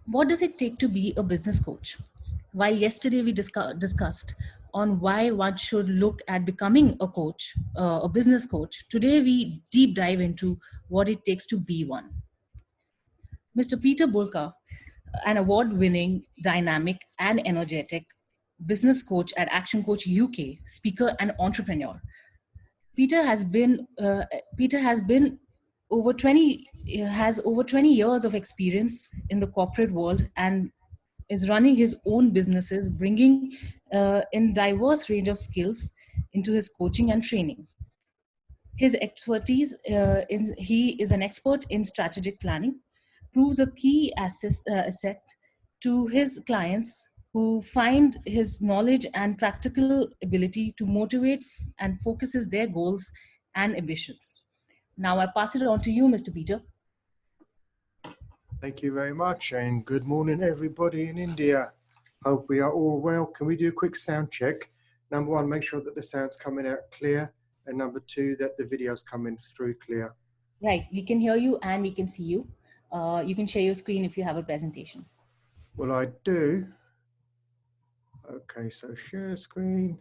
What does it take to be a business coach? While yesterday we discussed on why one should look at becoming a coach, a business coach, today we deep dive into what it takes to be one. Mr. Peter Bulka, an award winning, dynamic, and energetic business coach at Action Coach UK, speaker, and entrepreneur. Peter has been Peter has over 20 years of experience in the corporate world and is running his own businesses, bringing in diverse range of skills into his coaching and training. His expertise he is an expert in strategic planning, proves a key asset to his clients who find his knowledge and practical ability to motivate and focuses their goals and ambitions. Now I pass it on to you, Mr. Peter. Thank you very much, and good morning everybody in India. Hope we are all well. Can we do a quick sound check? Number one, make sure that the sound's coming out clear, and number two, that the video's coming through clear. Right, we can hear you and we can see you. You can share your screen if you have a presentation. Well, I do. Okay, so share screen.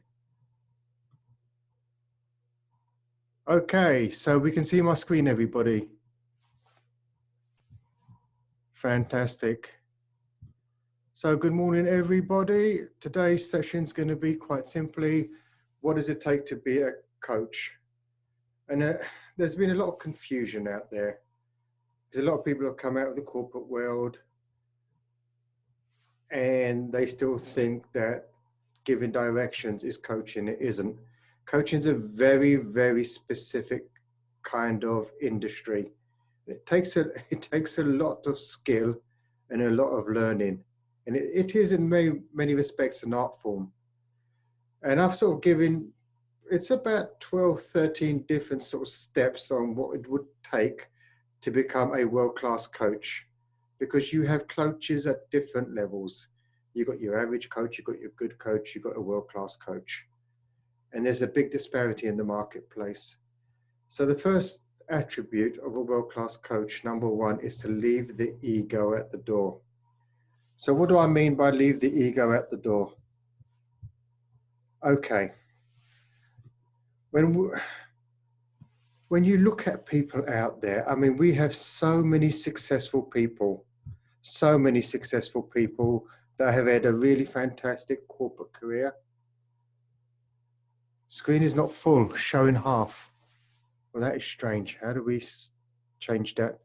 Okay, so we can see my screen, everybody. Fantastic. So good morning, everybody. Today's session is going to be quite simply, what does it take to be a coach? And there's been a lot of confusion out there. There's a lot of people who have come out of the corporate world and they still think that giving directions is coaching. It isn't. Coaching is a very, very specific kind of industry. It takes a lot of skill and a lot of learning. And it is in many respects an art form. And I've sort of given, it's about 12, 13 different sort of steps on what it would take to become a world-class coach, because you have coaches at different levels. You've got your average coach, you've got your good coach, you've got a world-class coach. And there's a big disparity in the marketplace. So the first attribute of a world-class coach, number one, is to leave the ego at the door. So what do I mean by leave the ego at the door? Okay. When you look at people out there, I mean, we have so many successful people that have had a really fantastic corporate career. Screen is not full, showing half. Well, that is strange. How do we change that?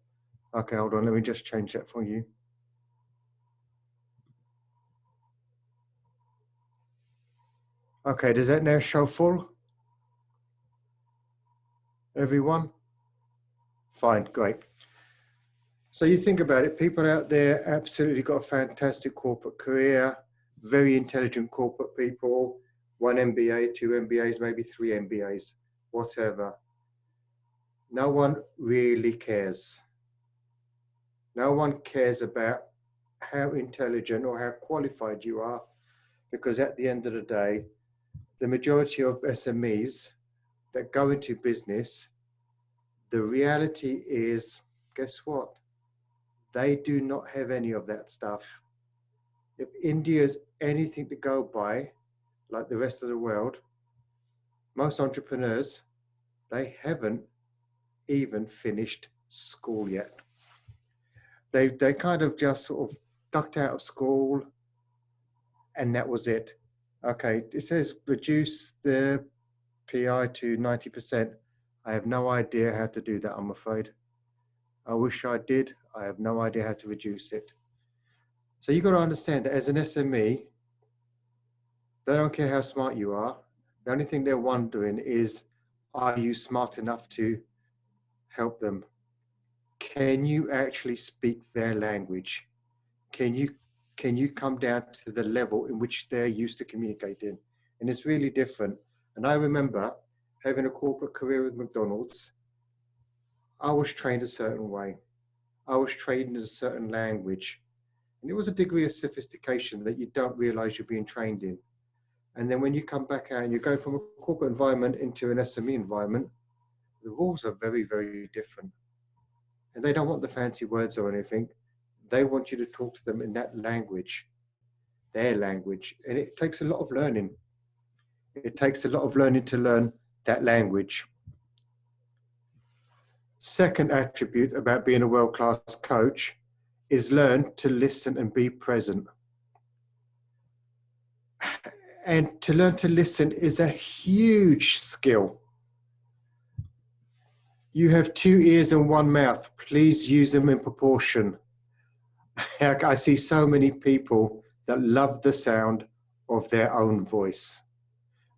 Okay, hold on. Let me just change that for you. Okay, does that now show full? Everyone? Fine, great. So you think about it, people out there absolutely got a fantastic corporate career, very intelligent corporate people, 1 MBA, 2 MBAs, maybe 3 MBAs, whatever. No one really cares. No one cares about how intelligent or how qualified you are, because at the end of the day, the majority of SMEs that go into business, the reality is, guess what? They do not have any of that stuff. If India is anything to go by, like the rest of the world, most entrepreneurs, they haven't even finished school yet. They kind of just sort of ducked out of school and that was it. Okay, it says reduce the PI to 90%. I have no idea how to do that, I'm afraid. I wish I did. I have no idea how to reduce it. So you've got to understand that as an SME, they don't care how smart you are. The only thing they're wondering is, are you smart enough to help them? Can you actually speak their language? Can you come down to the level in which they're used to communicating? And it's really different. And I remember having a corporate career with McDonald's. I was trained a certain way. I was trained in a certain language. And it was a degree of sophistication that you don't realize you're being trained in. And then when you come back out and you go from a corporate environment into an SME environment, the rules are very, very different. And they don't want the fancy words or anything. They want you to talk to them in that language, their language. And it takes a lot of learning. It takes a lot of learning to learn that language. Second attribute about being a world-class coach is learn to listen and be present. And to learn to listen is a huge skill. You have 2 ears and 1 mouth. Please use them in proportion. I see so many people that love the sound of their own voice.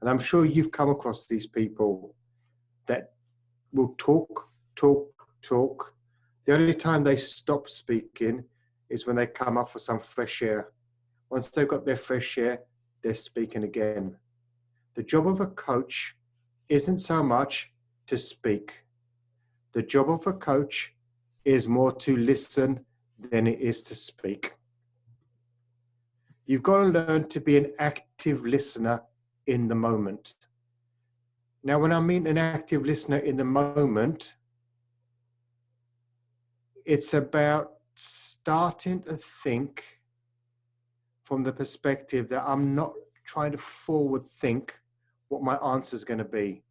And I'm sure you've come across these people that will talk. The only time they stop speaking is when they come up for some fresh air. Once they've got their fresh air, they're speaking again. The job of a coach isn't so much to speak. The job of a coach is more to listen than it is to speak. You've got to learn to be an active listener in the moment. Now, when I mean an active listener in the moment, it's about starting to think from the perspective that I'm not trying to forward think what my answer is going to be.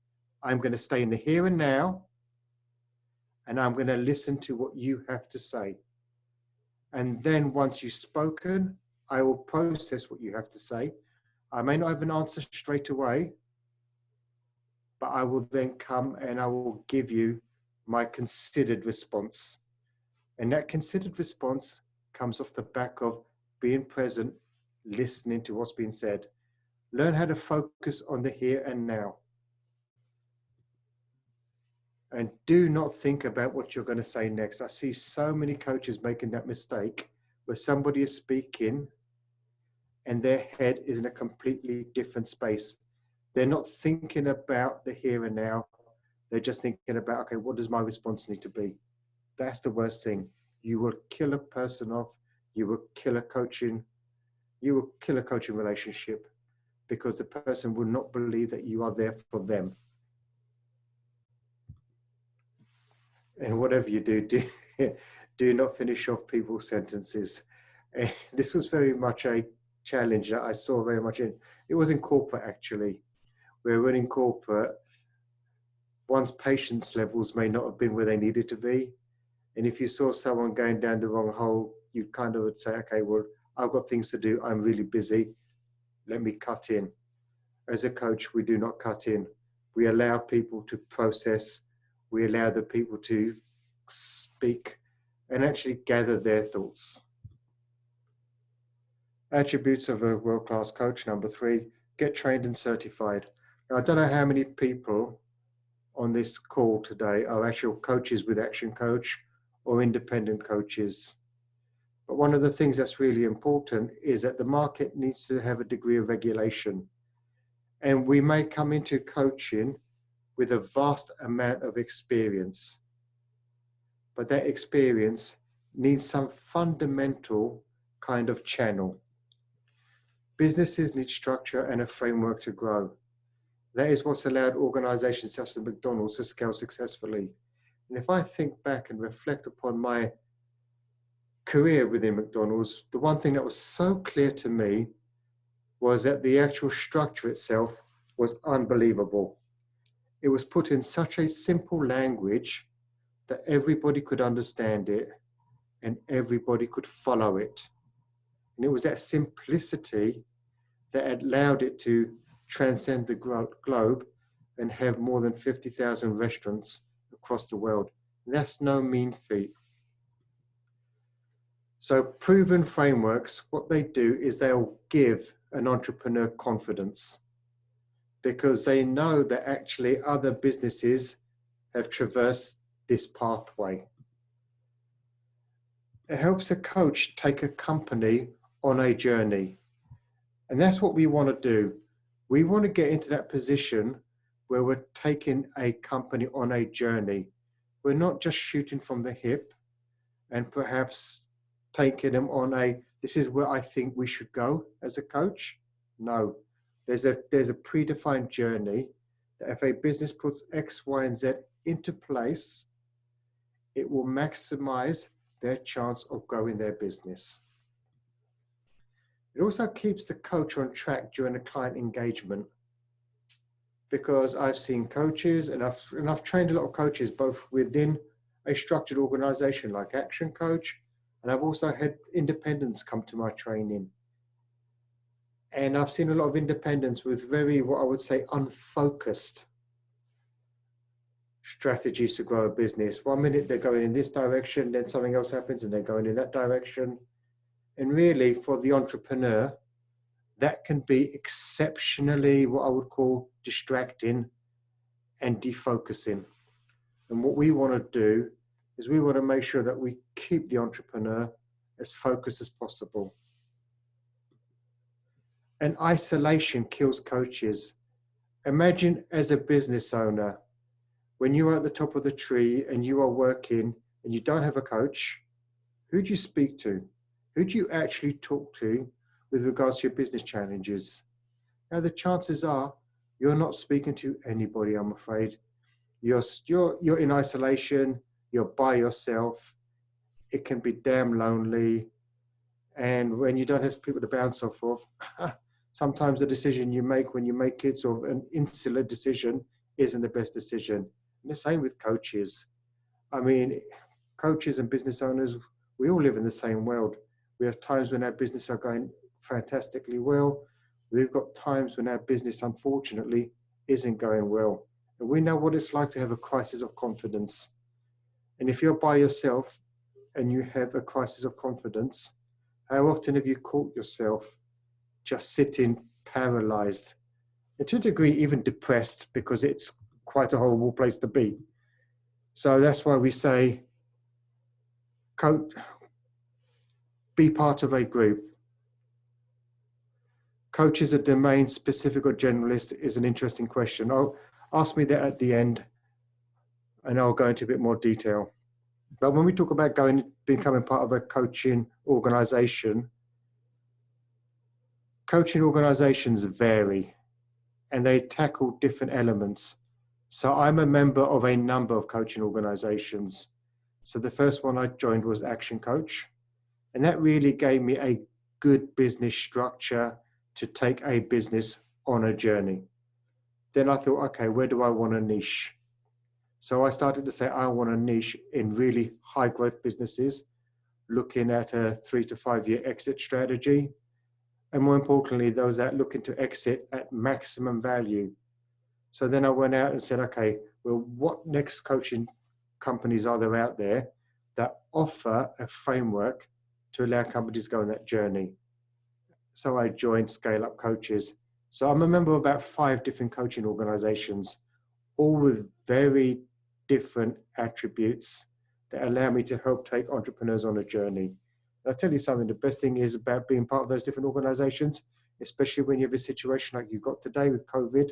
I'm going to stay in the here and now, and I'm going to listen to what you have to say. And then once you've spoken, I will process what you have to say. I may not have an answer straight away, but I will then come and I will give you my considered response. And that considered response comes off the back of being present, listening to what's being said. Learn how to focus on the here and now. And do not think about what you're going to say next. I see so many coaches making that mistake where somebody is speaking and their head is in a completely different space. They're not thinking about the here and now. They're just thinking about, okay, what does my response need to be? That's the worst thing. You will kill a person off. You will kill a coaching relationship because the person will not believe that you are there for them. And whatever you do, do not finish off people's sentences. This was very much a challenge that I saw very much it was in corporate actually, where when in corporate, one's patience levels may not have been where they needed to be. And if you saw someone going down the wrong hole, you kind of would say, okay, well, I've got things to do. I'm really busy. Let me cut in. As a coach, we do not cut in. We allow people to process. We allow the people to speak and actually gather their thoughts. Attributes of a world-class coach. Number 3, get trained and certified. Now, I don't know how many people on this call today are actual coaches with Action Coach or independent coaches. But one of the things that's really important is that the market needs to have a degree of regulation. And we may come into coaching with a vast amount of experience, but that experience needs some fundamental kind of channel. Businesses need structure and a framework to grow. That is what's allowed organizations such as McDonald's to scale successfully. And if I think back and reflect upon my career within McDonald's, the one thing that was so clear to me was that the actual structure itself was unbelievable. It was put in such a simple language that everybody could understand it and everybody could follow it. And it was that simplicity that allowed it to transcend the globe and have more than 50,000 restaurants across the world. And that's no mean feat. So proven frameworks, what they do is they'll give an entrepreneur confidence because they know that actually other businesses have traversed this pathway. It helps a coach take a company on a journey. And that's what we want to do. We want to get into that position where we're taking a company on a journey. We're not just shooting from the hip and perhaps taking them on this is where I think we should go as a coach. No, there's a predefined journey that if a business puts X, Y, and Z into place, it will maximize their chance of growing their business. It also keeps the coach on track during a client engagement, because I've seen coaches and I've trained a lot of coaches both within a structured organization like Action Coach, and I've also had independents come to my training. And I've seen a lot of independents with very, what I would say, unfocused strategies to grow a business. One minute they're going in this direction, then something else happens and they're going in that direction. And really, for the entrepreneur, that can be exceptionally, what I would call, distracting and defocusing. And what we want to do is we want to make sure that we keep the entrepreneur as focused as possible. And isolation kills coaches. Imagine as a business owner, when you are at the top of the tree and you are working and you don't have a coach, who do you speak to? Who do you actually talk to with regards to your business challenges? Now, the chances are you're not speaking to anybody, I'm afraid. You're in isolation, you're by yourself. It can be damn lonely. And when you don't have people to bounce off of, sometimes the decision you make when you make it, sort of an insular decision, isn't the best decision. And the same with coaches. I mean, coaches and business owners, we all live in the same world. We have times when our business are going fantastically well. We've got times when our business, unfortunately, isn't going well. And we know what it's like to have a crisis of confidence. And if you're by yourself and you have a crisis of confidence, how often have you caught yourself just sitting paralyzed, and to a degree even depressed, because it's quite a horrible place to be. So that's why we say, be part of a group. Coach is a domain specific or generalist is an interesting question. Ask me that at the end and I'll go into a bit more detail. But when we talk about becoming part of a coaching organization vary and they tackle different elements. So I'm a member of a number of coaching organizations. So the first one I joined was Action Coach, and that really gave me a good business structure to take a business on a journey. Then I thought, okay, where do I want to niche? So I started to say, I want to niche in really high growth businesses, looking at a 3 to 5 year exit strategy. And more importantly, those that looking to exit at maximum value. So then I went out and said, okay, well, what next coaching companies are there out there that offer a framework to allow companies to go on that journey? So I joined Scale Up Coaches. So I'm a member of about 5 different coaching organizations, all with very different attributes that allow me to help take entrepreneurs on a journey. I'll tell you something, the best thing is about being part of those different organizations, especially when you have a situation like you've got today with COVID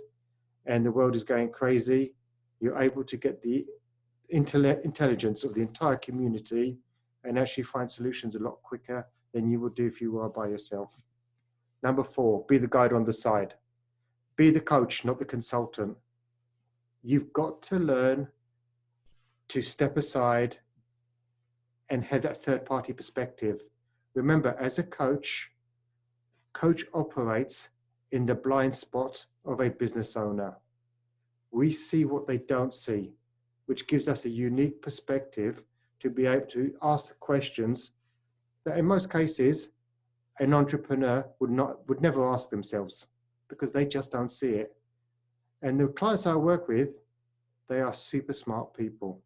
and the world is going crazy, you're able to get the intelligence of the entire community and actually find solutions a lot quicker than you would do if you were by yourself. Number 4, be the guide on the side. Be the coach, not the consultant. You've got to learn to step aside and have that third-party perspective. Remember, as a coach operates in the blind spot of a business owner. We see what they don't see, which gives us a unique perspective to be able to ask questions that in most cases, an entrepreneur would never ask themselves because they just don't see it. And the clients I work with, they are super smart people.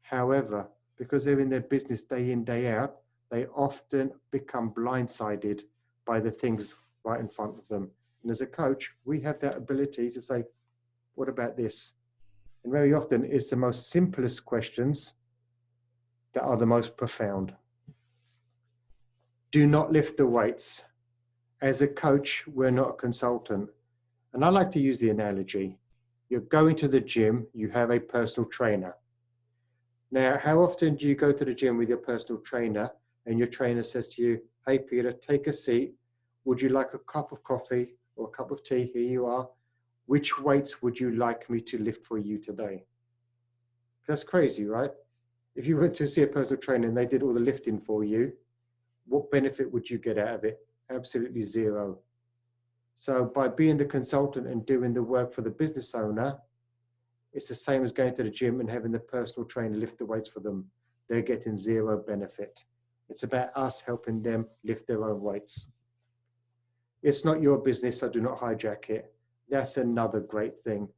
However, because they're in their business day in, day out, they often become blindsided by the things right in front of them. And as a coach, we have that ability to say, what about this? And very often it's the most simplest questions that are the most profound. Do not lift the weights. As a coach, we're not a consultant. And I like to use the analogy. You're going to the gym, you have a personal trainer. Now, how often do you go to the gym with your personal trainer and your trainer says to you, hey, Peter, take a seat. Would you like a cup of coffee or a cup of tea? Here you are. Which weights would you like me to lift for you today? That's crazy, right? If you went to see a personal trainer and they did all the lifting for you, what benefit would you get out of it? Absolutely zero. So by being the consultant and doing the work for the business owner, it's the same as going to the gym and having the personal trainer lift the weights for them. They're getting zero benefit. It's about us helping them lift their own weights. It's not your business, so do not hijack it. That's another great thing,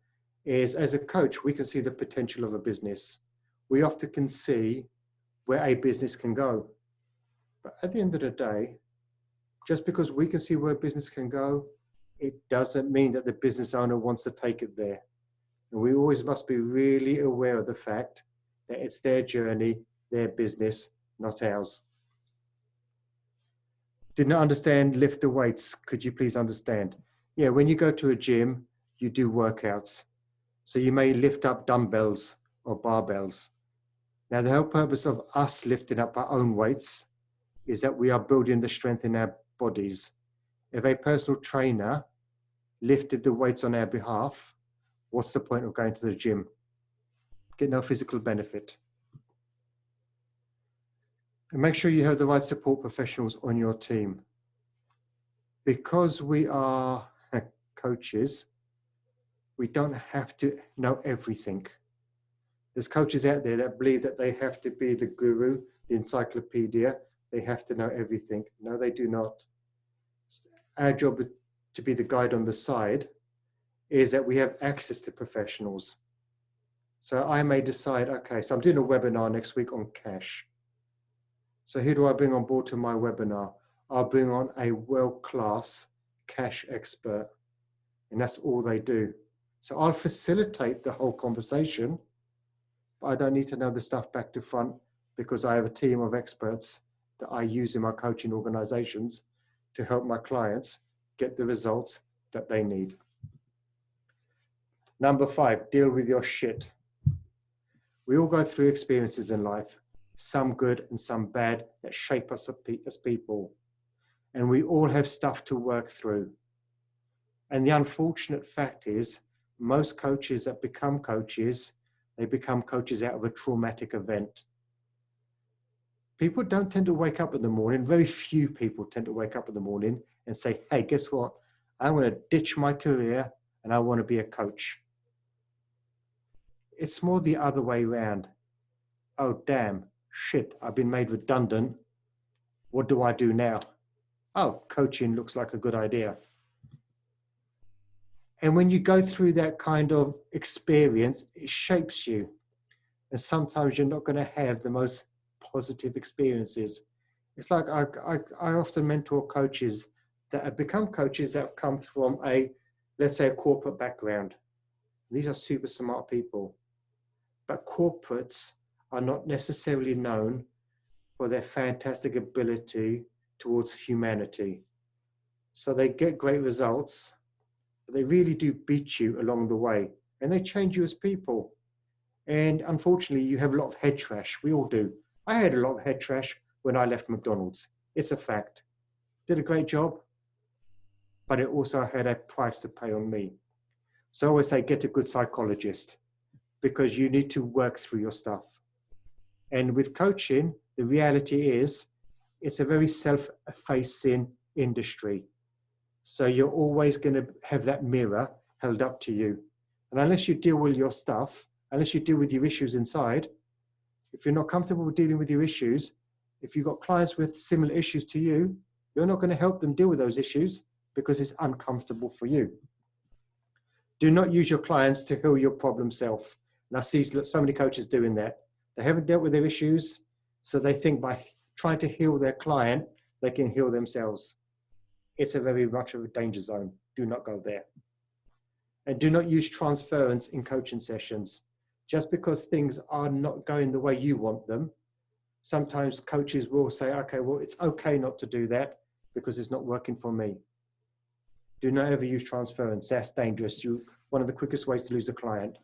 is as a coach, we can see the potential of a business. We often can see where a business can go. But at the end of the day, just because we can see where a business can go, it doesn't mean that the business owner wants to take it there. And we always must be really aware of the fact that it's their journey, their business, not ours. Did not understand lift the weights. Could you please understand? Yeah, when you go to a gym, you do workouts. So you may lift up dumbbells or barbells. Now, the whole purpose of us lifting up our own weights is that we are building the strength in our bodies. If a personal trainer lifted the weights on our behalf, what's the point of going to the gym? Get no physical benefit. And make sure you have the right support professionals on your team. Because we are coaches, we don't have to know everything. There's coaches out there that believe that they have to be the guru, the encyclopedia, they have to know everything. No, they do not. Our job to be the guide on the side is that we have access to professionals. So I may decide, okay, so I'm doing a webinar next week on cash. So who do I bring on board to my webinar? I'll bring on a world-class cash expert, and that's all they do. So I'll facilitate the whole conversation, but I don't need to know the stuff back to front because I have a team of experts that I use in my coaching organizations to help my clients get the results that they need. Number 5, deal with your shit. We all go through experiences in life, some good and some bad, that shape us as people. And we all have stuff to work through. And the unfortunate fact is, most coaches that become coaches, they become coaches out of a traumatic event. People don't tend to wake up in the morning, very few people tend to wake up in the morning and say, hey, guess what? I'm going to ditch my career and I want to be a coach. It's more the other way around. Oh, damn, shit, I've been made redundant. What do I do now? Oh, coaching looks like a good idea. And when you go through that kind of experience, it shapes you. And sometimes you're not going to have the most positive experiences. It's like I often mentor coaches that have become coaches that have come from let's say a corporate background. These are super smart people. But corporates are not necessarily known for their fantastic ability towards humanity. So they get great results, but they really do beat you along the way, and they change you as people. And unfortunately, you have a lot of head trash. We all do. I had a lot of head trash when I left McDonald's. It's a fact. Did a great job, but it also had a price to pay on me. So I always say, get a good psychologist, because you need to work through your stuff. And with coaching, the reality is it's a very self-effacing industry. So you're always going to have that mirror held up to you. And unless you deal with your stuff, unless you deal with your issues inside, if you're not comfortable with dealing with your issues, if you've got clients with similar issues to you, you're not going to help them deal with those issues because it's uncomfortable for you. Do not use your clients to heal your problem self. And I see so many coaches doing that. They haven't dealt with their issues, so they think by trying to heal their client, they can heal themselves. It's a very much of a danger zone. Do not go there. And do not use transference in coaching sessions. Just because things are not going the way you want them, sometimes coaches will say, okay, well, it's okay not to do that because it's not working for me. Do not ever use transference. That's dangerous. One of the quickest ways to lose a client.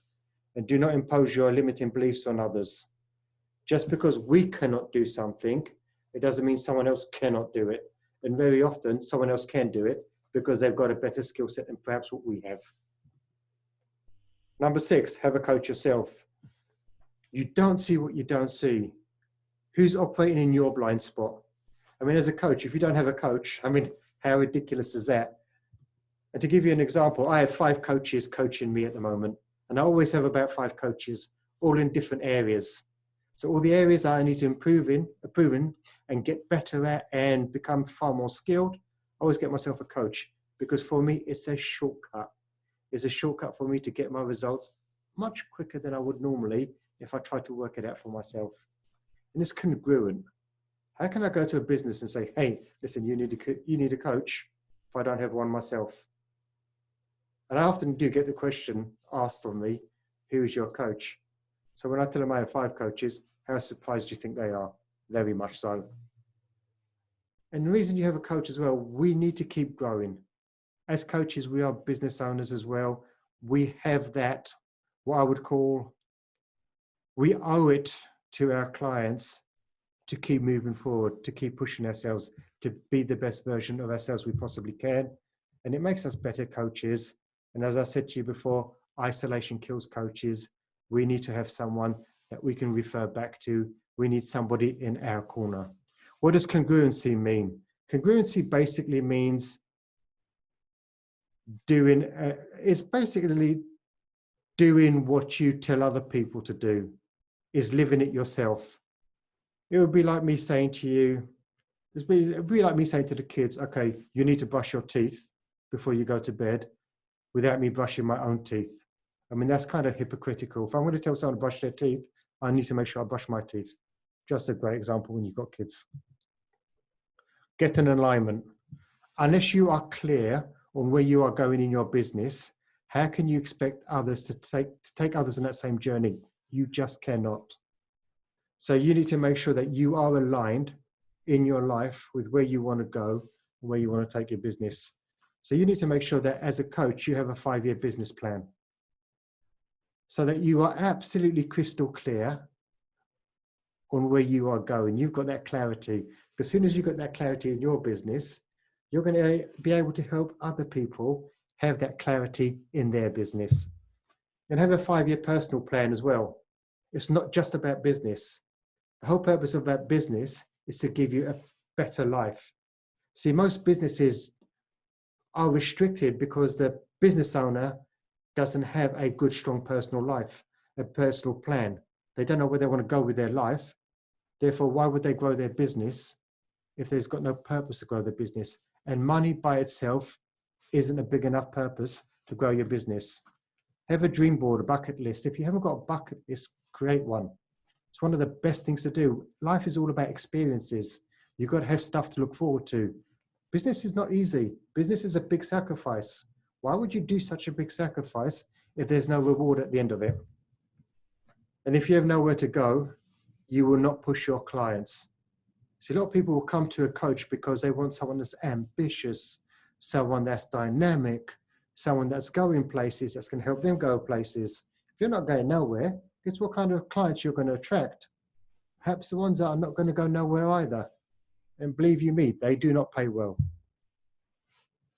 And do not impose your limiting beliefs on others. Just because we cannot do something, it doesn't mean someone else cannot do it. And very often, someone else can do it because they've got a better skill set than perhaps what we have. Number 6, have a coach yourself. You don't see what you don't see. Who's operating in your blind spot? I mean, as a coach, if you don't have a coach, I mean, how ridiculous is that? And to give you an example, I have 5 coaches coaching me at the moment, and I always have about 5 coaches, all in different areas. So all the areas I need to improve in and get better at and become far more skilled, I always get myself a coach, because for me, it's a shortcut. It's a shortcut for me to get my results much quicker than I would normally if I tried to work it out for myself. And it's congruent. How can I go to a business and say, hey, listen, you need a coach if I don't have one myself? And I often do get the question asked of me, who is your coach? So when I tell them I have 5 coaches, how surprised do you think they are? Very much so. And the reason you have a coach as well, we need to keep growing. As coaches, we are business owners as well. We have that, what I would call, we owe it to our clients to keep moving forward, to keep pushing ourselves, to be the best version of ourselves we possibly can. And it makes us better coaches. And as I said to you before, isolation kills coaches. We need to have someone that we can refer back to. We need somebody in our corner. What does congruency mean? Congruency basically means it's basically doing what you tell other people to do, is living it yourself. It would be like me saying to you, it would be like me saying to the kids, okay, you need to brush your teeth before you go to bed, without me brushing my own teeth. I mean, that's kind of hypocritical. If I'm going to tell someone to brush their teeth, I need to make sure I brush my teeth. Just a great example when you've got kids. Get an alignment. Unless you are clear on where you are going in your business, how can you expect others to take others on that same journey? You just cannot. So you need to make sure that you are aligned in your life with where you want to go, where you want to take your business. So you need to make sure that as a coach, you have a 5-year business plan, so that you are absolutely crystal clear on where you are going. You've got that clarity. Because as soon as you've got that clarity in your business, you're going to be able to help other people have that clarity in their business. And have a 5-year personal plan as well. It's not just about business. The whole purpose of that business is to give you a better life. See, most businesses are restricted because the business owner doesn't have a good, strong personal life, a personal plan. They don't know where they want to go with their life. Therefore, why would they grow their business if there's got no purpose to grow the business? And money by itself isn't a big enough purpose to grow your business. Have a dream board, a bucket list. If you haven't got a bucket list, create one. It's one of the best things to do. Life is all about experiences. You've got to have stuff to look forward to. Business is not easy. Business is a big sacrifice. Why would you do such a big sacrifice if there's no reward at the end of it? And if you have nowhere to go, you will not push your clients. See, a lot of people will come to a coach because they want someone that's ambitious, someone that's dynamic, someone that's going places, that's going to help them go places. If you're not going nowhere, guess what kind of clients you're going to attract? Perhaps the ones that are not going to go nowhere either. And believe you me, they do not pay well.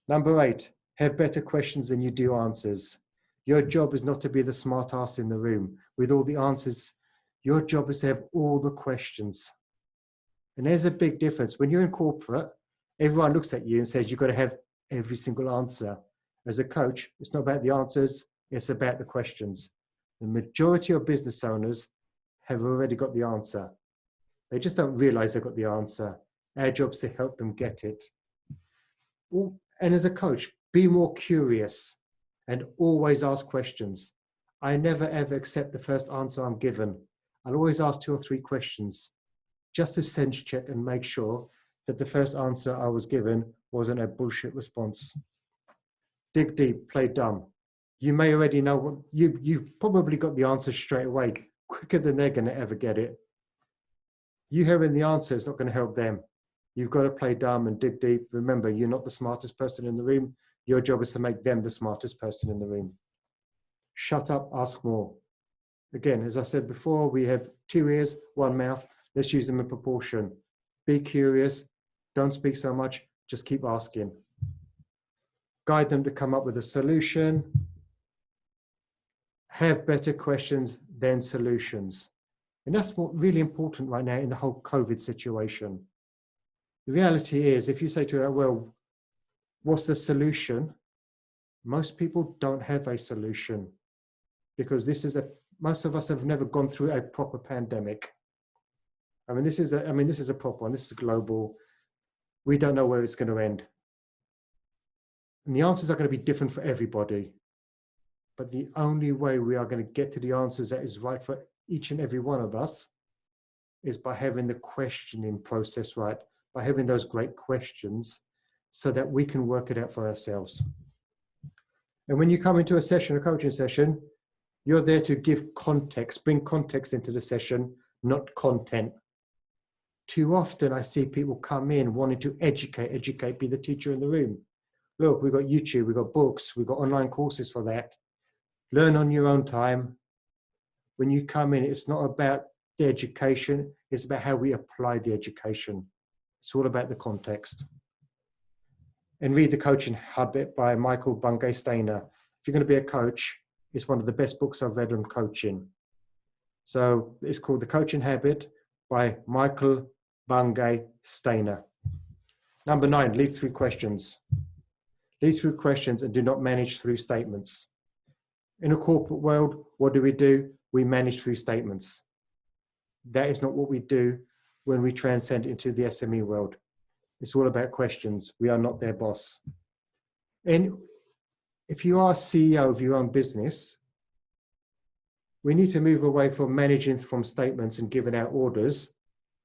Number 8, have better questions than you do answers. Your job is not to be the smart ass in the room with all the answers. Your job is to have all the questions. And there's a big difference. When you're in corporate, everyone looks at you and says, you've got to have every single answer. As a coach, it's not about the answers, it's about the questions. The majority of business owners have already got the answer. They just don't realize they've got the answer. Our job is to help them get it. And as a coach, be more curious and always ask questions. I never ever accept the first answer I'm given. I'll always ask 2 or 3 questions just to sense check and make sure that the first answer I was given wasn't a bullshit response. Dig deep, play dumb. You may already know what you've probably got the answer straight away, quicker than they're going to ever get it. You hearing the answer is not going to help them. You've got to play dumb and dig deep. Remember, you're not the smartest person in the room. Your job is to make them the smartest person in the room. Shut up, ask more. Again, as I said before, we have 2 ears, 1 mouth. Let's use them in proportion. Be curious. Don't speak so much. Just keep asking. Guide them to come up with a solution. Have better questions than solutions. And that's what really important right now in the whole COVID situation. The reality is, if you say to her, well, what's the solution? Most people don't have a solution, because most of us have never gone through a proper pandemic. This is a proper one. This is global. We don't know where it's going to end. And the answers are going to be different for everybody. But the only way we are going to get to the answers that is right for each and every one of us is by having the questioning process right, by having those great questions so that we can work it out for ourselves. And when you come into a session, a coaching session, you're there to give context, bring context into the session, not content. Too often I see people come in wanting to educate, be the teacher in the room. Look, we've got YouTube, we've got books, we've got online courses for that. Learn on your own time. When you come in, it's not about the education, it's about how we apply the education. It's all about the context. And read The Coaching Habit by Michael Bungay Stainer. If you're going to be a coach, it's one of the best books I've read on coaching. So it's called The Coaching Habit by Michael Bungay Stainer. Number 9, lead through questions. Lead through questions and do not manage through statements. In a corporate world, what do? We manage through statements. That is not what we do when we transcend into the SME world. It's all about questions. We are not their boss. And if you are CEO of your own business, we need to move away from managing from statements and giving out orders.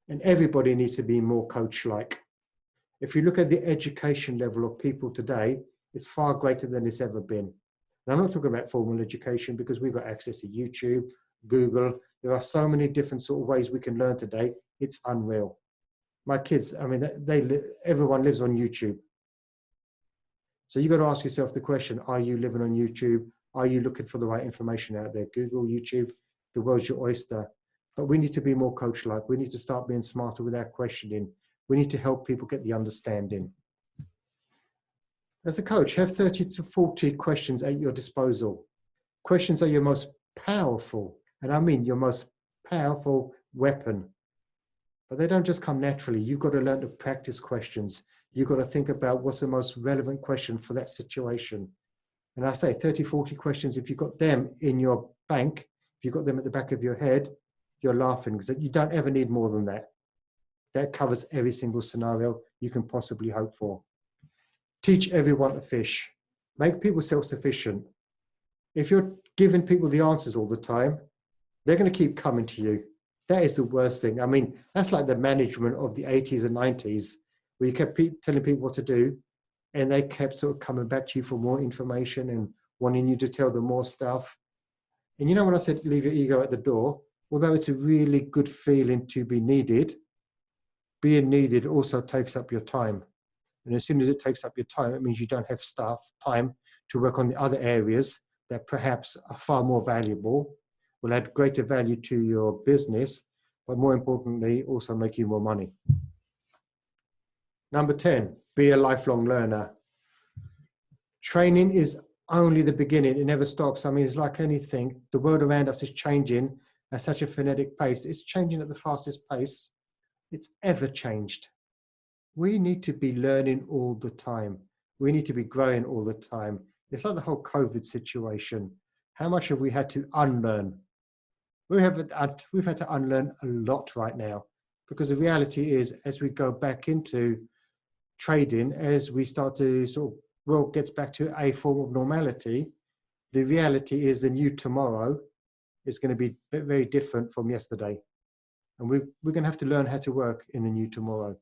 And everybody needs to be more coach-like. If you look at the education level of people today, it's far greater than it's ever been. And I'm not talking about formal education, because we've got access to YouTube, Google. There are so many different sort of ways we can learn today. It's unreal. My kids, everyone lives on YouTube. So you've got to ask yourself the question, are you living on YouTube? Are you looking for the right information out there? Google, YouTube, the world's your oyster. But we need to be more coach-like. We need to start being smarter with our questioning. We need to help people get the understanding. As a coach, have 30 to 40 questions at your disposal. Questions are your most powerful, and I mean your most powerful weapon. But they don't just come naturally. You've got to learn to practice questions. You've got to think about what's the most relevant question for that situation. And I say 30, 40 questions, if you've got them in your bank, if you've got them at the back of your head, you're laughing, because you don't ever need more than that. That covers every single scenario you can possibly hope for. Teach everyone to fish. Make people self-sufficient. If you're giving people the answers all the time, they're going to keep coming to you. That is the worst thing. That's like the management of the 80s and 90s, where you kept telling people what to do, and they kept sort of coming back to you for more information and wanting you to tell them more stuff. And when I said leave your ego at the door, although it's a really good feeling to be needed, being needed also takes up your time. And as soon as it takes up your time, it means you don't have time to work on the other areas that perhaps are far more valuable, will add greater value to your business, but more importantly, also make you more money. Number 10, be a lifelong learner. Training is only the beginning. It never stops. It's like anything. The world around us is changing at such a frenetic pace. It's changing at the fastest pace it's ever changed. We need to be learning all the time. We need to be growing all the time. It's like the whole COVID situation. How much have we had to unlearn? We've had to unlearn a lot right now, because the reality is, as we go back into trading, as we start to world gets back to a form of normality, the reality is the new tomorrow is going to be very different from yesterday. And we're going to have to learn how to work in the new tomorrow.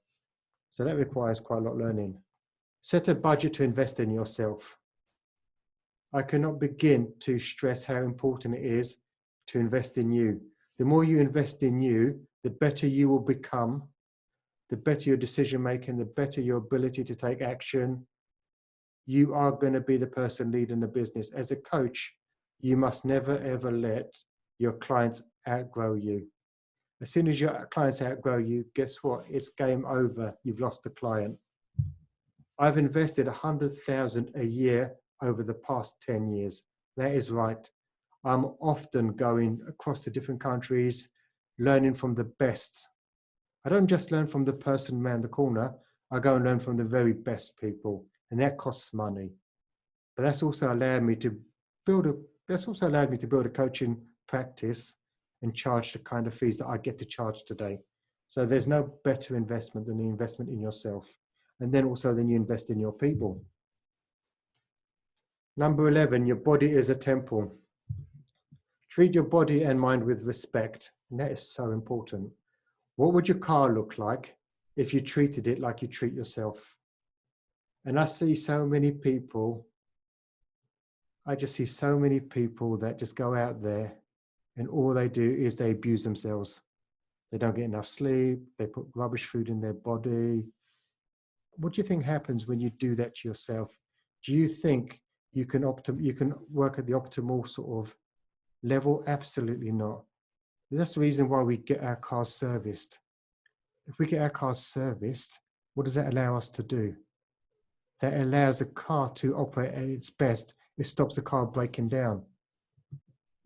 So that requires quite a lot of learning. Set a budget to invest in yourself. I cannot begin to stress how important it is to invest in you. The more you invest in you, the better you will become, the better your decision making, the better your ability to take action. You are going to be the person leading the business. As a coach, you must never ever let your clients outgrow you. As soon as your clients outgrow you, guess what? It's game over. You've lost the client. I've invested 100,000 a year over the past 10 years. That is right. I'm often going across to different countries, learning from the best. I don't just learn from the person around the corner. I go and learn from the very best people, and that costs money. But that's also allowed me to build a coaching practice and charge the kind of fees that I get to charge today. So there's no better investment than the investment in yourself. And then also then you invest in your people. Number 11, your body is a temple. Treat your body and mind with respect. And that is so important. What would your car look like if you treated it like you treat yourself? And I just see so many people that just go out there and all they do is they abuse themselves. They don't get enough sleep. They put rubbish food in their body. What do you think happens when you do that to yourself? Do you think you can work at the optimal sort of level? Absolutely not. That's the reason why we get our cars serviced. If we get our cars serviced, what does that allow us to do? That allows the car to operate at its best. It stops the car breaking down.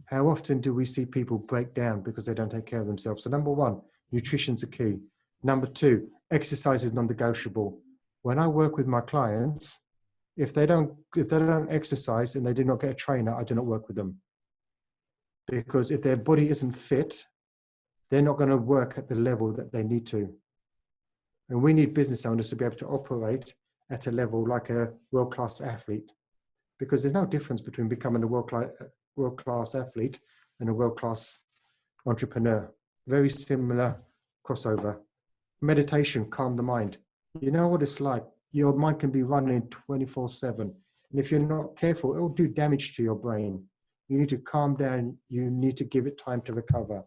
How often do we see people break down because they don't take care of themselves? So number 1, nutrition's a key. Number 2, exercise is non-negotiable. When I work with my clients, if they don't exercise and they do not get a trainer, I do not work with them. Because if their body isn't fit, they're not going to work at the level that they need to. And we need business owners to be able to operate at a level like a world-class athlete. Because there's no difference between becoming a world-class athlete and a world-class entrepreneur. Very similar crossover. Meditation, calm the mind. You know what it's like. Your mind can be running 24/7. And if you're not careful, it will do damage to your brain. You need to calm down. You need to give it time to recover.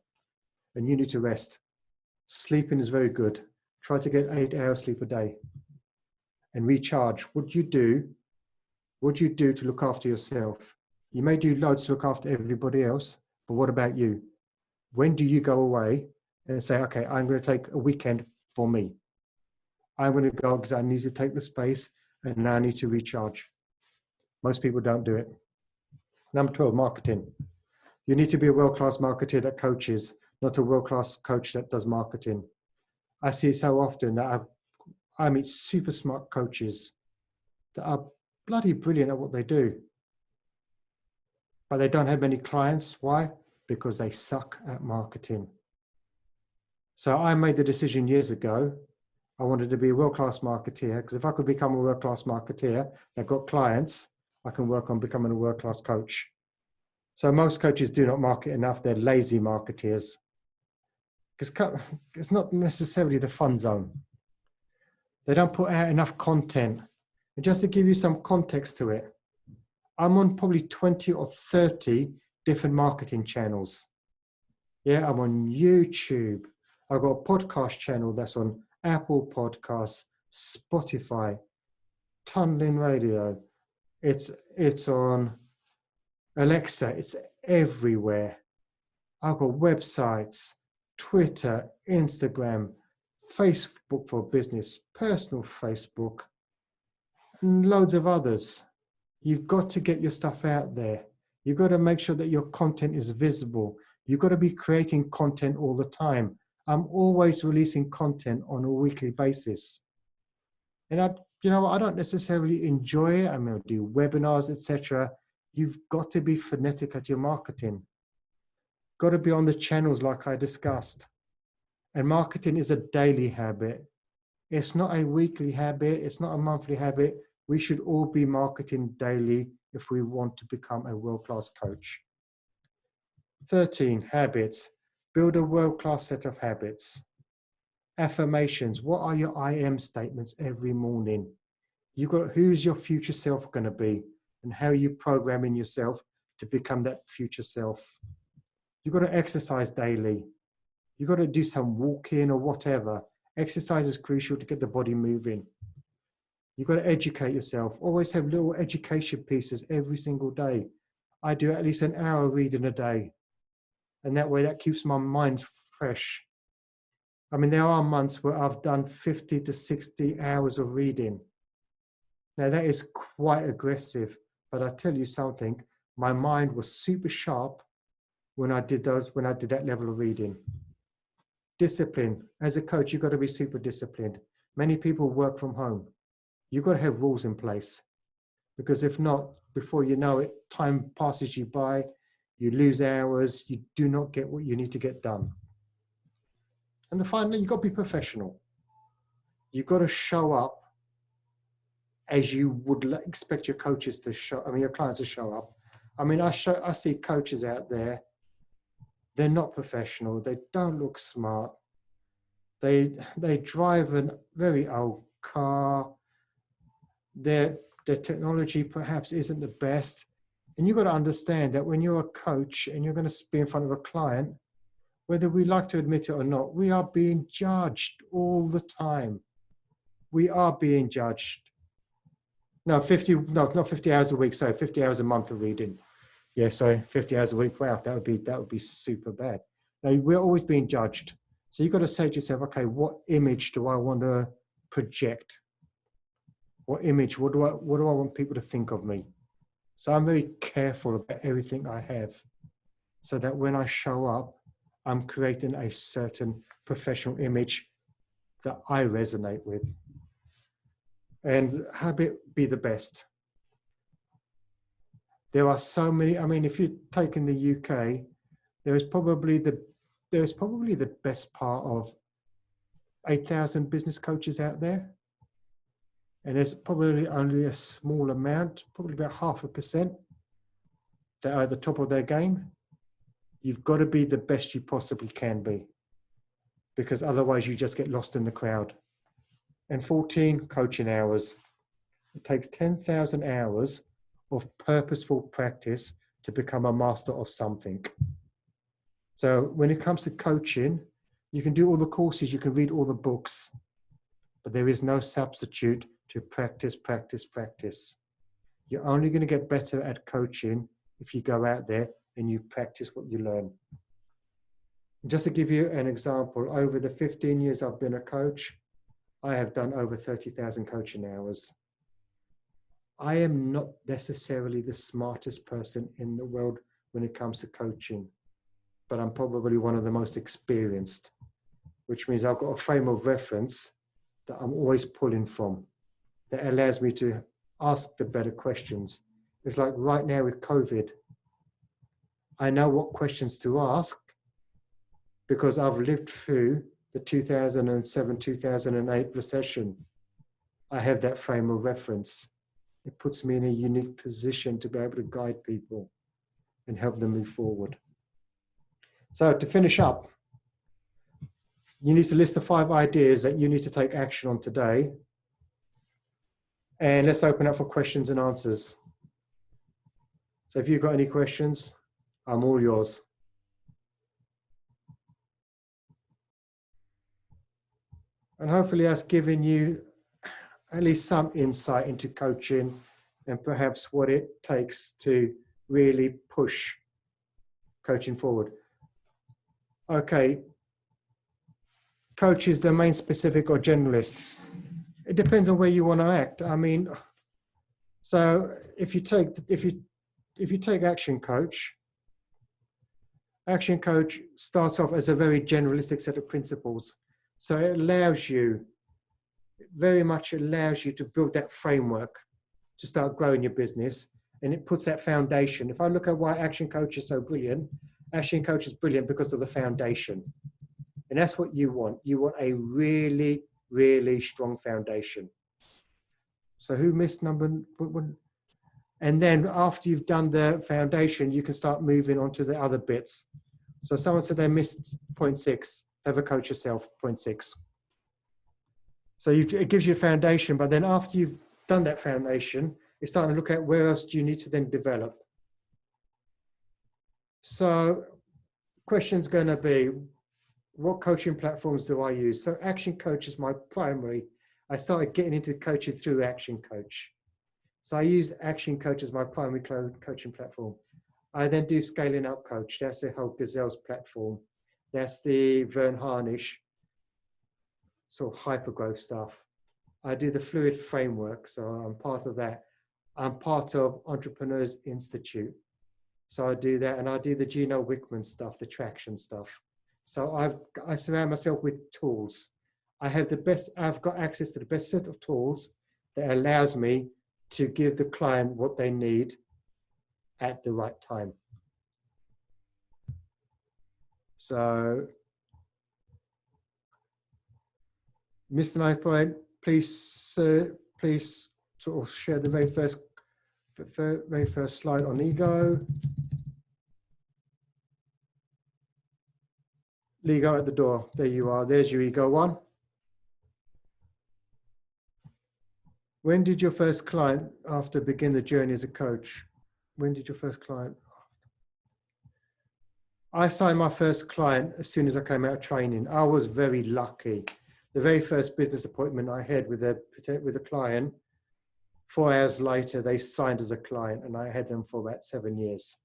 And you need to rest. Sleeping is very good. Try to get 8 hours sleep a day. And recharge. What do you do to look after yourself? You may do loads to look after everybody else, but what about you? When do you go away and say, okay, I'm going to take a weekend for me? I'm going to go because I need to take the space and I need to recharge. Most people don't do it. Number 12, marketing. You need to be a world-class marketer that coaches, not a world-class coach that does marketing. I see so often that I meet super smart coaches that are bloody brilliant at what they do, but they don't have many clients. Why? Because they suck at marketing. So I made the decision years ago. I wanted to be a world-class marketeer, because if I could become a world-class marketeer that got clients, I can work on becoming a world-class coach. So most coaches do not market enough. They're lazy marketeers. Because it's not necessarily the fun zone. They don't put out enough content. And just to give you some context to it, I'm on probably 20 or 30 different marketing channels. Yeah, I'm on YouTube. I've got a podcast channel that's on Apple Podcasts, Spotify, Tunneling Radio. It's on Alexa. It's everywhere. I've got websites, Twitter, Instagram, Facebook for business, personal Facebook, and loads of others. You've got to get your stuff out there. You've got to make sure that your content is visible. You've got to be creating content all the time. I'm always releasing content on a weekly basis. And I don't necessarily enjoy it. I'm going to do webinars, etc. You've got to be frenetic at your marketing. Got to be on the channels like I discussed. And marketing is a daily habit. It's not a weekly habit. It's not a monthly habit. We should all be marketing daily if we want to become a world-class coach. 13, habits. Build a world-class set of habits. Affirmations. What are your I am statements every morning? Who's your future self going to be? And how are you programming yourself to become that future self? You've got to exercise daily. You've got to do some walking or whatever. Exercise is crucial to get the body moving. You've got to educate yourself. Always have little education pieces every single day. I do at least an hour reading a day. And that way that keeps my mind fresh. I mean, there are months where I've done 50 to 60 hours of reading. Now that is quite aggressive, but I tell you something, my mind was super sharp when I did that level of reading. discipline. As a coach, you've got to be super disciplined. Many people work from home. You've got to have rules in place, because if not, before you know it, time passes you by, you lose hours, you do not get what you need to get done. And then finally, you've got to be professional. You've got to show up as you would expect your coaches to show, your clients to show up. I see coaches out there, they're not professional, they don't look smart, they drive a very old car, their technology perhaps isn't the best. And you've got to understand that when you're a coach and you're going to be in front of a client, whether we like to admit it or not, we are being judged all the time. We are being judged. Not 50 hours a week, sorry, 50 hours a month of reading. Yeah, sorry, 50 hours a week. Wow, that would be super bad. Now, we're always being judged. So you've got to say to yourself, okay, what image do I want to project? What image, what do I want people to think of me? So I'm very careful about everything I have, so that when I show up, I'm creating a certain professional image that I resonate with. And have it be the best. There are so many, if you take in the UK, there's probably the best part of 8,000 business coaches out there. And there's probably only a small amount, probably about 0.5%, that are at the top of their game. You've got to be the best you possibly can be, because otherwise you just get lost in the crowd. And 14 coaching hours. It takes 10,000 hours of purposeful practice to become a master of something. So when it comes to coaching, you can do all the courses, you can read all the books, but there is no substitute to practice, practice, practice. You're only going to get better at coaching if you go out there and you practice what you learn. Just to give you an example, over the 15 years I've been a coach, I have done over 30,000 coaching hours. I am not necessarily the smartest person in the world when it comes to coaching, but I'm probably one of the most experienced, which means I've got a frame of reference that I'm always pulling from, that allows me to ask the better questions. It's like right now with COVID, I know what questions to ask because I've lived through the 2007, 2008 recession. I have that frame of reference. It puts me in a unique position to be able to guide people and help them move forward. So to finish up, you need to list the 5 ideas that you need to take action on today. And let's open up for questions and answers. So if you've got any questions, I'm all yours. And hopefully that's given you at least some insight into coaching and perhaps what it takes to really push coaching forward. Okay, coaches, domain specific or generalists? It depends on where you want to act. So if you take Action Coach starts off as a very generalistic set of principles. So it very much allows you to build that framework to start growing your business, and it puts that foundation. If I look at why Action Coach is so brilliant, Action Coach is brilliant because of the foundation. And that's what you want. You want a really, really strong foundation. So who missed number 1? And then after you've done the foundation, you can start moving on to the other bits. So someone said they missed point 6, have a coach yourself, point 6. So it gives you a foundation, but then after you've done that foundation, it's starting to look at where else do you need to then develop. So question's going to be, what coaching platforms do I use? So Action Coach is my primary. I started getting into coaching through Action Coach. So I use Action Coach as my primary coaching platform. I then do Scaling Up Coach. That's the whole Gazelles platform. That's the Vern Harnish sort of hypergrowth stuff. I do the Fluid Framework, so I'm part of that. I'm part of Entrepreneurs Institute. So I do that, and I do the Gino Wickman stuff, the traction stuff. So I surround myself with tools. I've got access to the best set of tools that allows me to give the client what they need at the right time. So, Mr. Knightpoint, please sort of share the very first slide on ego. Ego at the door. There you are. There's your ego one. When did your first client after begin the journey as a coach? When did your first client? I signed my first client as soon as I came out of training. I was very lucky. The very first business appointment I had with a client, 4 hours later, they signed as a client, and I had them for about 7 years.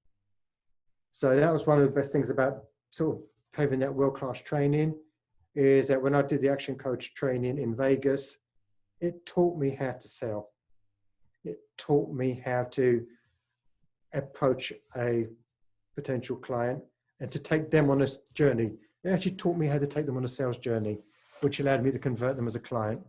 So that was one of the best things about sort of having that world-class training, is that when I did the action coach training in Vegas, it taught me how to sell. It taught me how to approach a potential client and to take them on a journey. It actually taught me how to take them on a sales journey, which allowed me to convert them as a client.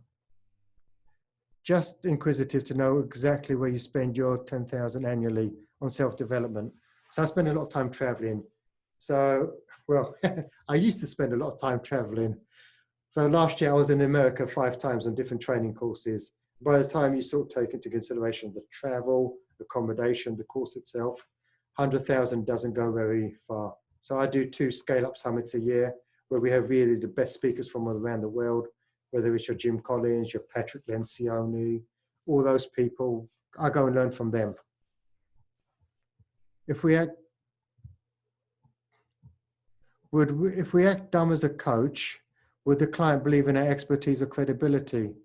Just inquisitive to know exactly where you spend your 10,000 annually on self-development. So I spend a lot of time traveling. So, well, I used to spend a lot of time traveling. So last year I was in America 5 times on different training courses. By the time you sort of take into consideration the travel, accommodation, the course itself, 100,000 doesn't go very far. So I do 2 scale-up summits a year where we have really the best speakers from all around the world, whether it's your Jim Collins, your Patrick Lencioni, all those people. I go and learn from them. If we act dumb as a coach, would the client believe in our expertise or credibility?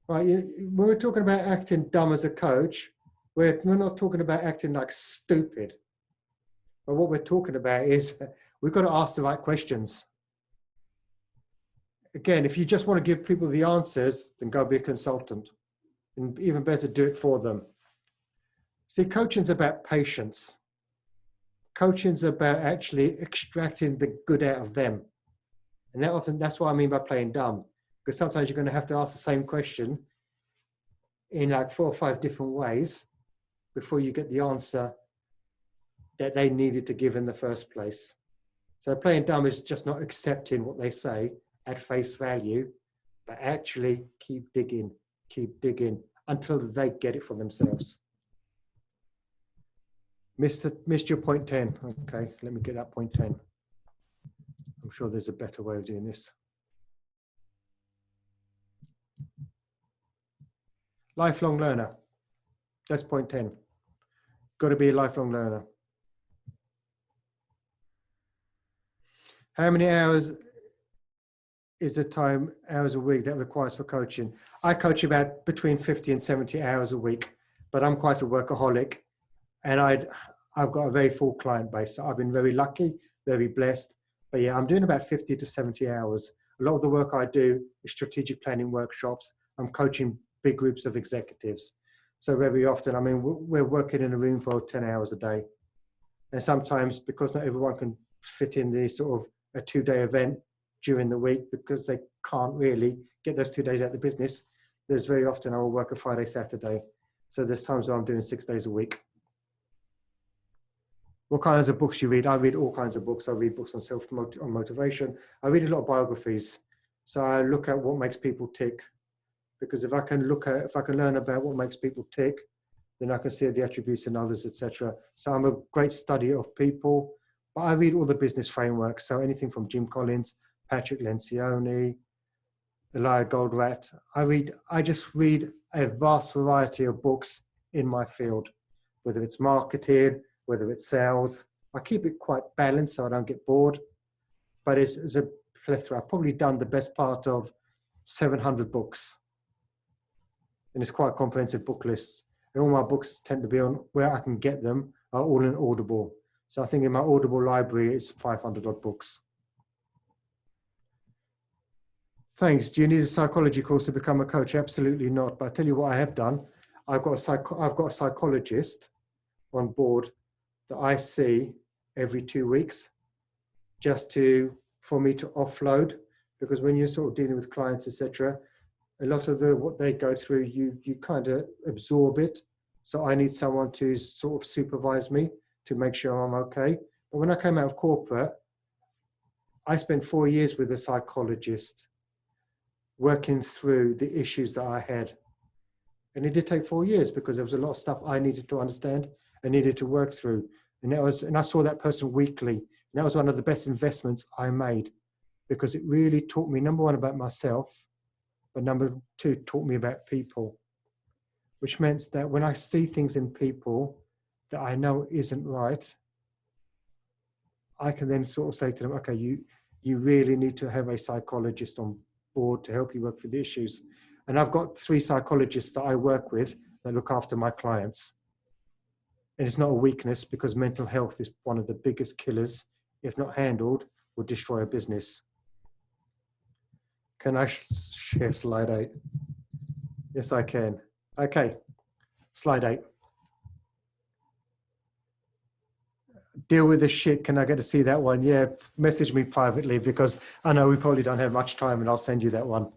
Right, when we're talking about acting dumb as a coach, we're not talking about acting like stupid. But what we're talking about is we've got to ask the right questions. Again, if you just want to give people the answers, then go be a consultant. And even better, do it for them. See, coaching's about patience. Coaching's about actually extracting the good out of them. And that's what I mean by playing dumb. Because sometimes you're going to have to ask the same question in like 4 or 5 different ways before you get the answer that they needed to give in the first place. So playing dumb is just not accepting what they say at face value, but actually keep digging until they get it for themselves. Missed your point 10. Okay, let me get that point 10. I'm sure there's a better way of doing this. Lifelong learner. That's point 10. Got to be a lifelong learner. How many hours is the hours a week that requires for coaching? I coach about between 50 and 70 hours a week, but I'm quite a workaholic, and I've got a very full client base. So I've been very lucky, very blessed. But yeah, I'm doing about 50 to 70 hours. A lot of the work I do is strategic planning workshops. I'm coaching big groups of executives. So very often, I mean, we're working in a room for 10 hours a day. And sometimes, because not everyone can fit in the sort of a 2-day event during the week because they can't really get those 2 days out of the business, there's very often I will work a Friday, Saturday. So there's times where I'm doing 6 days a week. What kinds of books you read? I read all kinds of books. I read books on motivation. I read a lot of biographies. So I look at what makes people tick. Because if I can learn about what makes people tick, then I can see the attributes in others, etc. So I'm a great study of people. But I read all the business frameworks. So anything from Jim Collins, Patrick Lencioni, Elia Goldratt. I just read a vast variety of books in my field, whether it's marketing, whether it's sales. I keep it quite balanced so I don't get bored, but it's a plethora. I've probably done the best part of 700 books. And it's quite a comprehensive book list. And all my books tend to be on where I can get them are all in Audible. So I think in my Audible library, it's 500 odd books. Thanks. Do you need a psychology course to become a coach? Absolutely not. But I tell you what I have done. I've got a psychologist on board that I see every 2 weeks. just for me to offload, because when you're sort of dealing with clients, etc., a lot of what they go through, you kind of absorb it. So I need someone to sort of supervise me to make sure I'm okay. But when I came out of corporate, I spent 4 years with a psychologist working through the issues that I had. And it did take 4 years because there was a lot of stuff I needed to understand and needed to work through. And I saw that person weekly. And that was one of the best investments I made, because it really taught me, number one, about myself, but number two, taught me about people, which meant that when I see things in people that I know isn't right, I can then sort of say to them, okay, you really need to have a psychologist on board to help you work through the issues. And I've got 3 psychologists that I work with that look after my clients. And it's not a weakness, because mental health is one of the biggest killers. If not handled, will destroy a business. Can I share slide 8? Yes, I can. Okay, slide 8. Deal with the shit. Can I get to see that one? Yeah, message me privately, because I know we probably don't have much time, and I'll send you that one.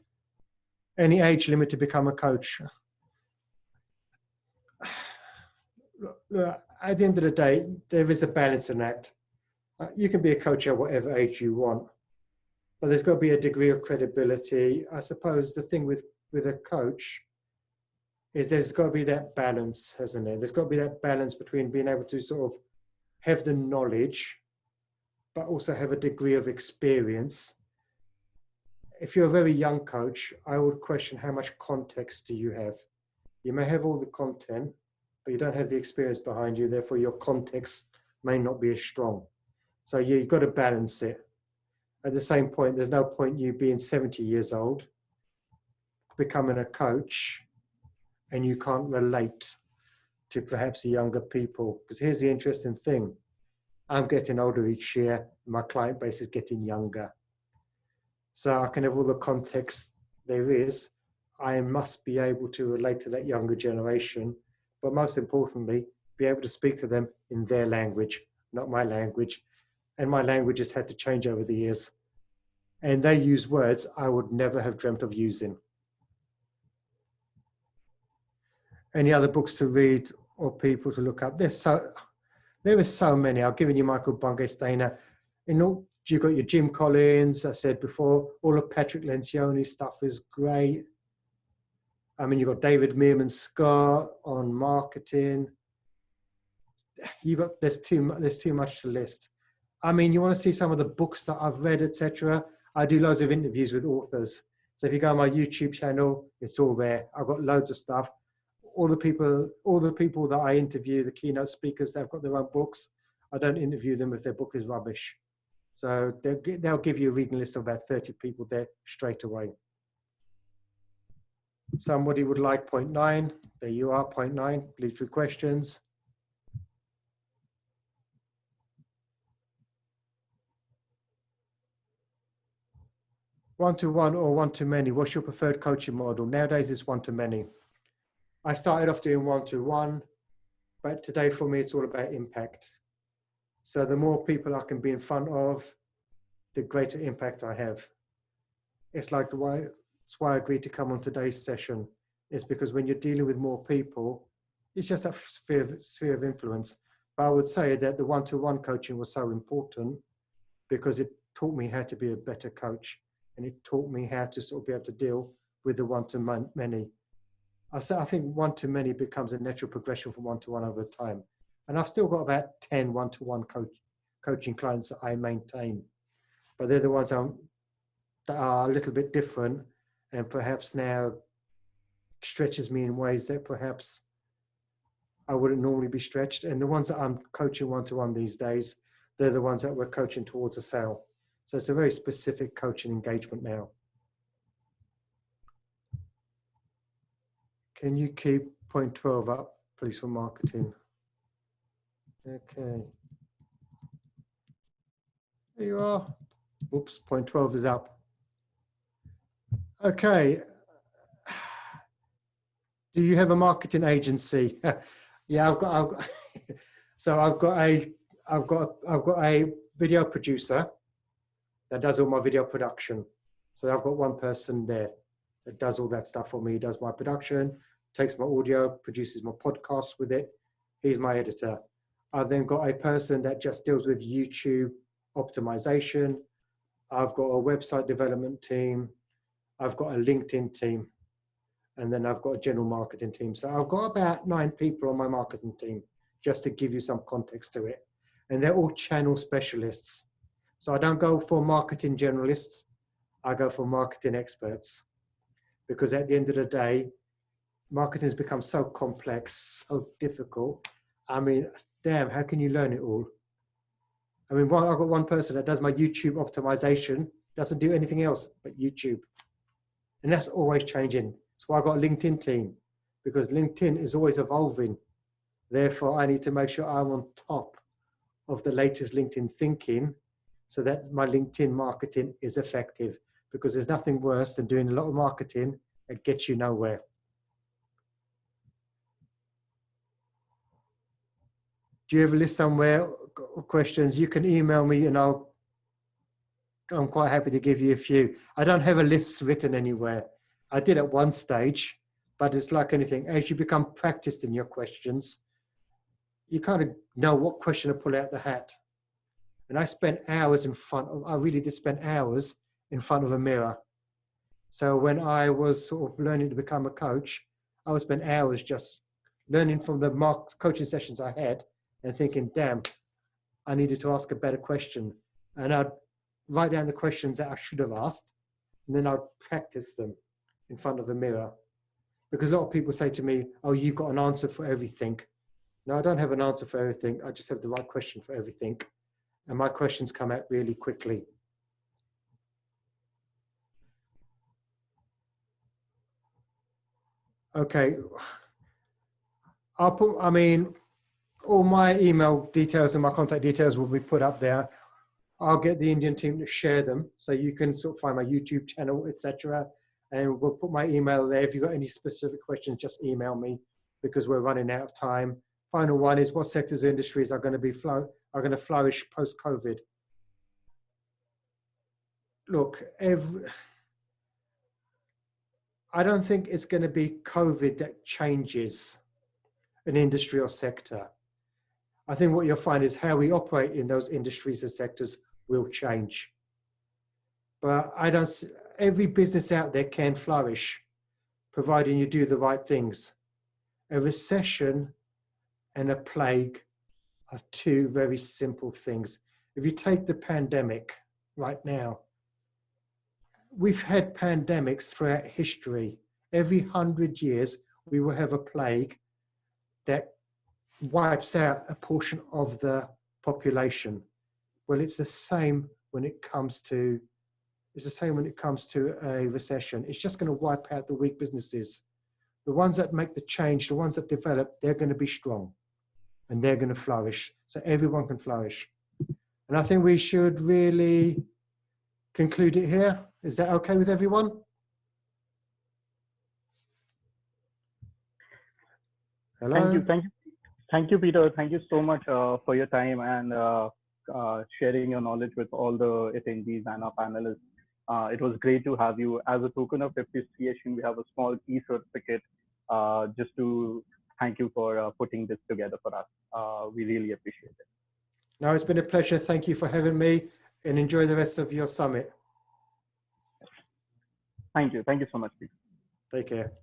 Any age limit to become a coach? Look, at the end of the day, there is a balancing act. You can be a coach at whatever age you want, but there's got to be a degree of credibility. I suppose the thing with a coach is there's got to be that balance, hasn't there? There's got to be that balance between being able to sort of have the knowledge, but also have a degree of experience. If you're a very young coach, I would question how much context do you have? You may have all the content, but you don't have the experience behind you. Therefore, your context may not be as strong. So you've got to balance it. At the same point, there's no point you being 70 years old, becoming a coach, and you can't relate to perhaps the younger people. Because here's the interesting thing. I'm getting older each year. My client base is getting younger. So I can have all the context there is. I must be able to relate to that younger generation, but most importantly, be able to speak to them in their language, not my language. And my language has had to change over the years. And they use words I would never have dreamt of using. Any other books to read or people to look up? There are so many. I've given you Michael Bungay Stayner. You've got your Jim Collins, I said before. All of Patrick Lencioni's stuff is great. I mean, you've got David Meerman Scott on marketing. There's too much to list. I mean, you want to see some of the books that I've read, etc. I do loads of interviews with authors. So if you go on my YouTube channel, it's all there. I've got loads of stuff. All the people that I interview, the keynote speakers, they've got their own books. I don't interview them if their book is rubbish. So they'll give you a reading list of about 30 people there straight away. Somebody would like point 9. There you are, point 9. Lead through questions. One-to-one or one-to-many, what's your preferred coaching model? Nowadays it's one-to-many. I started off doing one-to-one, but today for me it's all about impact. So the more people I can be in front of, the greater impact I have. It's like it's why I agreed to come on today's session. It's because when you're dealing with more people, it's just that sphere of influence. But I would say that the one-to-one coaching was so important because it taught me how to be a better coach. And it taught me how to sort of be able to deal with the one-to-many. I think one-to-many becomes a natural progression from one-to-one over time. And I've still got about 10 one-to-one coaching clients that I maintain. But they're the ones that are a little bit different and perhaps now stretches me in ways that perhaps I wouldn't normally be stretched. And the ones that I'm coaching one-to-one these days, they're the ones that we're coaching towards a sale. So it's a very specific coaching engagement now. Can you keep point 12 up, please, for marketing? Okay. There you are. Oops, point 12 is up. Okay. Do you have a marketing agency? Yeah, I've got so I've got a video producer that does all my video production. So I've got one person there that does all that stuff for me. He does my production, takes my audio, produces my podcast with it. He's my editor. I've then got a person that just deals with YouTube optimization. I've got a website development team. I've got a LinkedIn team. And then I've got a general marketing team. So I've got about 9 people on my marketing team, just to give you some context to it. And they're all channel specialists. So I don't go for marketing generalists. I go for marketing experts. Because at the end of the day, marketing has become so complex, so difficult. I mean, damn, how can you learn it all? I mean, I've got one person that does my YouTube optimization, doesn't do anything else but YouTube. And that's always changing. That's why I've got a LinkedIn team, because LinkedIn is always evolving. Therefore, I need to make sure I'm on top of the latest LinkedIn thinking so that my LinkedIn marketing is effective, because there's nothing worse than doing a lot of marketing that gets you nowhere. Do you have a list somewhere of questions? You can email me and I'm quite happy to give you a few. I don't have a list written anywhere. I did at one stage, but it's like anything. As you become practiced in your questions, you kind of know what question to pull out the hat. And I spent hours I really did spend hours in front of a mirror. So when I was sort of learning to become a coach, I would spend hours just learning from the coaching sessions I had and thinking, damn, I needed to ask a better question. And I'd write down the questions that I should have asked, and then I'd practice them in front of the mirror. Because a lot of people say to me, oh, you've got an answer for everything. No, I don't have an answer for everything. I just have the right question for everything. And my questions come out really quickly. Okay. All my email details and my contact details will be put up there. I'll get the Indian team to share them, so you can sort of find my YouTube channel, etc. And we'll put my email there. If you've got any specific questions, just email me, because we're running out of time. Final one is, what sectors or industries are going to flourish post-COVID? Look, I don't think it's going to be COVID that changes an industry or sector. I think what you'll find is how we operate in those industries and sectors will change. But every business out there can flourish, providing you do the right things. A recession and a plague are two very simple things. If you take the pandemic right now, we've had pandemics throughout history. Every 100 years, we will have a plague that wipes out a portion of the population. Well, it's the same when it comes to a recession. It's just going to wipe out the weak businesses. The ones that make the change, the ones that develop, they're going to be strong and they're going to flourish. So everyone can flourish. And I think we should really conclude it here. Is that okay with everyone? Hello? Thank you, Peter. Thank you so much for your time and sharing your knowledge with all the attendees and our panelists. It was great to have you. As a token of appreciation, we have a small e-certificate just to thank you for putting this together for us. We really appreciate it. No, it's been a pleasure. Thank you for having me, and enjoy the rest of your summit. Thank you. Thank you so much, Peter. Take care.